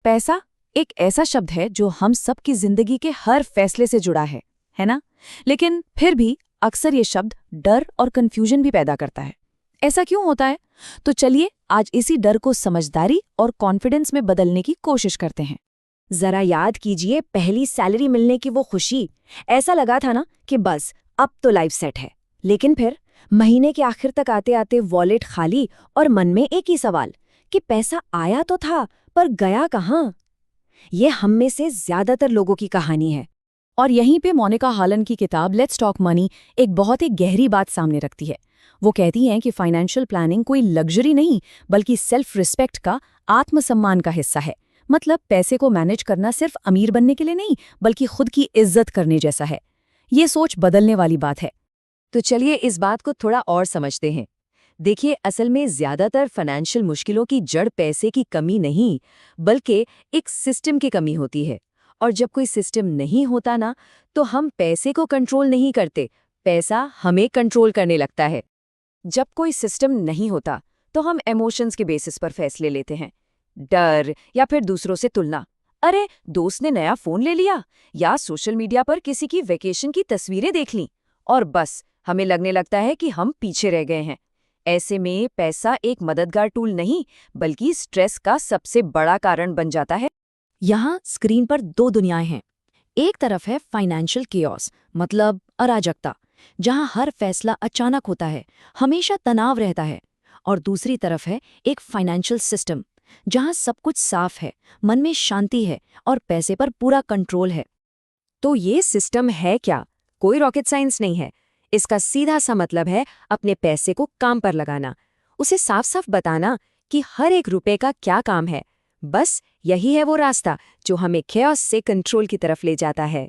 पैसा एक ऐसा शब्द है जो हम सबकी जिंदगी के हर फैसले से जुड़ा है ना? लेकिन फिर भी अक्सर ये शब्द डर और कंफ्यूजन भी पैदा करता है। ऐसा क्यों होता है? तो चलिए आज इसी डर को समझदारी और कॉन्फिडेंस में बदलने की कोशिश करते हैं। जरा याद कीजिए पहली सैलरी मिलने की वो खुशी। ऐसा लगा था ना कि बस अब तो लाइफ सेट है। लेकिन फिर महीने के आखिर तक आते आते वॉलेट खाली और मन में एक ही सवाल कि पैसा आया तो था पर गया कहाँ। ये हम में से ज्यादातर लोगों की कहानी है। और यहीं पे मोनिका हालन की किताब लेट्स टॉक मनी एक बहुत ही गहरी बात सामने रखती है। वो कहती हैं कि फाइनेंशियल प्लानिंग कोई लग्जरी नहीं बल्कि सेल्फ रिस्पेक्ट का, आत्मसम्मान का हिस्सा है। मतलब पैसे को मैनेज करना सिर्फ अमीर बनने के लिए नहीं बल्कि खुद की इज्जत करने जैसा है। ये सोच बदलने वाली बात है। तो चलिए इस बात को थोड़ा और समझते हैं। देखिए, असल में ज्यादातर फाइनेंशियल मुश्किलों की जड़ पैसे की कमी नहीं बल्कि एक सिस्टम की कमी होती है। और जब कोई सिस्टम नहीं होता ना, तो हम पैसे को कंट्रोल नहीं करते, पैसा हमें कंट्रोल करने लगता है। जब कोई सिस्टम नहीं होता तो हम इमोशंस के बेसिस पर फैसले लेते हैं। डर या फिर दूसरों से तुलना, अरे दोस्त ने नया फोन ले लिया, या सोशल मीडिया पर किसी की वेकेशन की तस्वीरें देख लीं, और बस हमें लगने लगता है कि हम पीछे रह गए हैं। ऐसे में पैसा एक मददगार टूल नहीं बल्कि स्ट्रेस का सबसे बड़ा कारण बन जाता है। यहाँ स्क्रीन पर दो दुनियाएं हैं। एक तरफ है फाइनेंशियल केओस, मतलब अराजकता, जहां हर फैसला अचानक होता है, हमेशा तनाव रहता है। और दूसरी तरफ है एक फाइनेंशियल सिस्टम जहां सब कुछ साफ है, मन में शांति है और पैसे पर पूरा कंट्रोल है। तो ये सिस्टम है क्या? कोई रॉकेट साइंस नहीं है। इसका सीधा सा मतलब है अपने पैसे को काम पर लगाना, उसे साफ साफ बताना कि हर एक रुपए का क्या काम है। बस यही है वो रास्ता जो हमें खेओस से कंट्रोल की तरफ ले जाता है।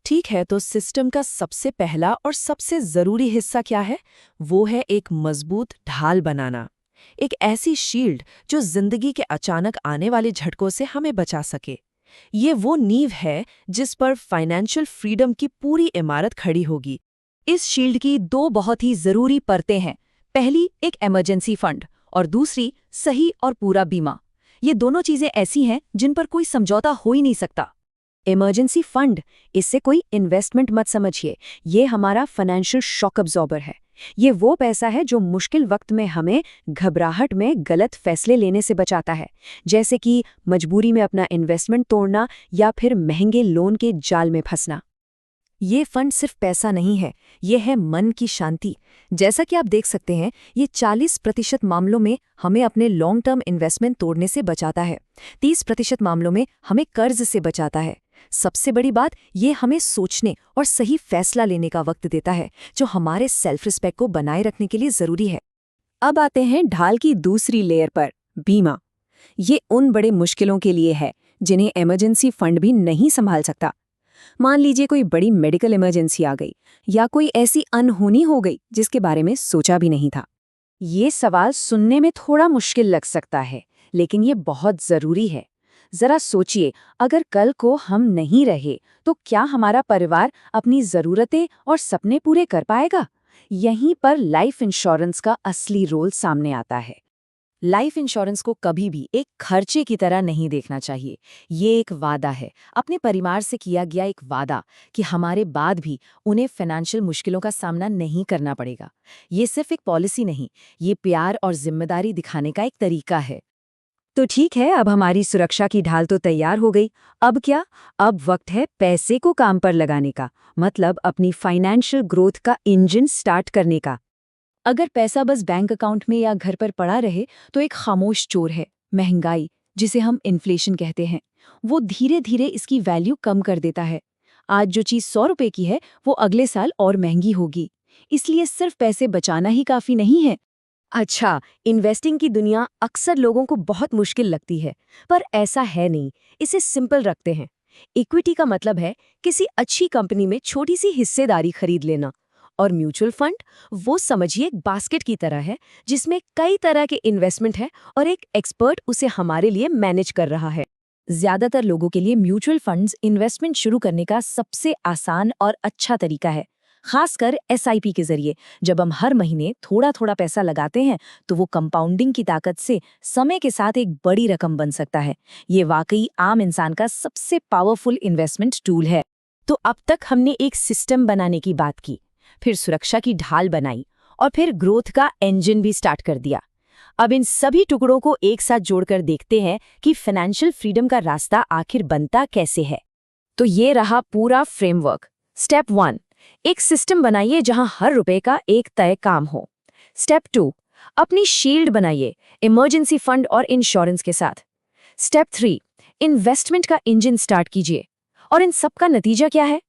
ठीक है, तो सिस्टम का सबसे पहला और सबसे जरूरी हिस्सा क्या है? वो है एक मजबूत ढाल बनाना, एक ऐसी शील्ड जो जिंदगी के अचानक आने वाले झटकों से हमें बचा सके। ये वो नींव है जिस पर फाइनेंशियल फ्रीडम की पूरी इमारत खड़ी होगी। इस शील्ड की दो बहुत ही जरूरी परतें हैं। पहली एक इमरजेंसी फंड और दूसरी सही और पूरा बीमा। ये दोनों चीजें ऐसी हैं जिन पर कोई समझौता हो ही नहीं सकता। इमरजेंसी फंड, इससे कोई इन्वेस्टमेंट मत समझिए, ये हमारा फाइनेंशियल शॉक अब्जॉर्बर है। ये वो पैसा है जो मुश्किल वक्त में हमें घबराहट में गलत फैसले लेने से बचाता है, जैसे कि मजबूरी में अपना इन्वेस्टमेंट तोड़ना या फिर महंगे लोन के जाल में फंसना। ये फंड सिर्फ पैसा नहीं है, ये है मन की शांति। जैसा कि आप देख सकते हैं, ये 40% मामलों में हमें अपने लॉन्ग टर्म इन्वेस्टमेंट तोड़ने से बचाता है, 30% मामलों में हमें कर्ज से बचाता है। सबसे बड़ी बात, ये हमें सोचने और सही फैसला लेने का वक्त देता है, जो हमारे सेल्फ रिस्पेक्ट को बनाए रखने के लिए जरूरी है। अब आते हैं ढाल की दूसरी लेयर पर, बीमा। ये उन बड़े मुश्किलों के लिए है जिन्हें इमरजेंसी फंड भी नहीं संभाल सकता। मान लीजिए कोई बड़ी मेडिकल इमरजेंसी आ गई या कोई ऐसी अनहोनी हो गई जिसके बारे में सोचा भी नहीं था। ये सवाल सुनने में थोड़ा मुश्किल लग सकता है, लेकिन ये बहुत जरूरी है। जरा सोचिए, अगर कल को हम नहीं रहे तो क्या हमारा परिवार अपनी जरूरतें और सपने पूरे कर पाएगा? यहीं पर लाइफ इंश्योरेंस का असली रोल सामने आता है। लाइफ इंश्योरेंस को कभी भी एक खर्चे की तरह नहीं देखना चाहिए। ये एक वादा है, अपने परिवार से किया गया एक वादा कि हमारे बाद भी उन्हें फाइनेंशियल मुश्किलों का सामना नहीं करना पड़ेगा। ये सिर्फ एक पॉलिसी नहीं, ये प्यार और जिम्मेदारी दिखाने का एक तरीका है। तो ठीक है, अब हमारी सुरक्षा की ढाल तो तैयार हो गई। अब क्या? अब वक्त है पैसे को काम पर लगाने का, मतलब अपनी फाइनेंशियल ग्रोथ का इंजन स्टार्ट करने का। अगर पैसा बस बैंक अकाउंट में या घर पर पड़ा रहे तो एक खामोश चोर है, महंगाई, जिसे हम इन्फ्लेशन कहते हैं। वो धीरे धीरे इसकी वैल्यू कम कर देता है। आज जो चीज़ 100 रुपए की है वो अगले साल और महंगी होगी। इसलिए सिर्फ पैसे बचाना ही काफ़ी नहीं है। अच्छा, इन्वेस्टिंग की दुनिया अक्सर लोगों को बहुत मुश्किल लगती है, पर ऐसा है नहीं। इसे सिंपल रखते हैं। इक्विटी का मतलब है किसी अच्छी कंपनी में छोटी सी हिस्सेदारी खरीद लेना, और म्यूचुअल फंड, वो समझिए एक बास्केट की तरह है जिसमें कई तरह के इन्वेस्टमेंट है और एक एक्सपर्ट उसे हमारे लिए मैनेज कर रहा है। ज्यादातर लोगों के लिए म्यूचुअल फंड्स इन्वेस्टमेंट शुरू करने का सबसे आसान और अच्छा तरीका है। खासकर SIP के जरिए। जब हम हर महीने थोड़ा थोड़ा पैसा लगाते हैं तो वो कंपाउंडिंग की ताकत से समय के साथ एक बड़ी रकम बन सकता है। ये वाकई आम इंसान का सबसे पावरफुल इन्वेस्टमेंट टूल है। तो अब तक हमने एक सिस्टम बनाने की बात की, फिर सुरक्षा की ढाल बनाई और फिर ग्रोथ का इंजन भी स्टार्ट कर दिया। अब इन सभी टुकड़ों को एक साथ जोड़कर देखते हैं कि फाइनेंशियल फ्रीडम का रास्ता आखिर बनता कैसे है। तो ये रहा पूरा फ्रेमवर्क। स्टेप 1, एक सिस्टम बनाइए जहां हर रुपए का एक तय काम हो। स्टेप 2, अपनी शील्ड बनाइए इमरजेंसी फंड और इंश्योरेंस के साथ। स्टेप 3, इन्वेस्टमेंट का इंजन स्टार्ट कीजिए। और इन सब का नतीजा क्या है?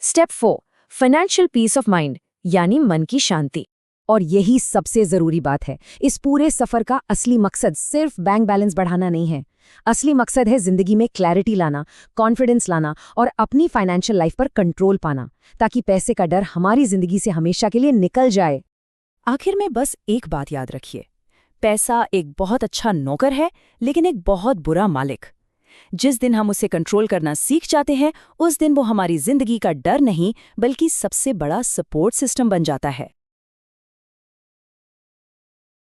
Step 4, financial peace of mind, यानी मन की शांति। और यही सबसे जरूरी बात है, इस पूरे सफर का असली मकसद सिर्फ बैंक बैलेंस बढ़ाना नहीं है। असली मकसद है जिंदगी में क्लैरिटी लाना, कॉन्फिडेंस लाना और अपनी फाइनेंशियल लाइफ पर कंट्रोल पाना, ताकि पैसे का डर हमारी जिंदगी से हमेशा के लिए निकल जाए। आखिर में बस एक बात याद रखिए, पैसा एक बहुत अच्छा नौकर है लेकिन एक बहुत बुरा मालिक। जिस दिन हम उसे कंट्रोल करना सीख जाते हैं, उस दिन वो हमारी जिंदगी का डर नहीं बल्कि सबसे बड़ा सपोर्ट सिस्टम बन जाता है।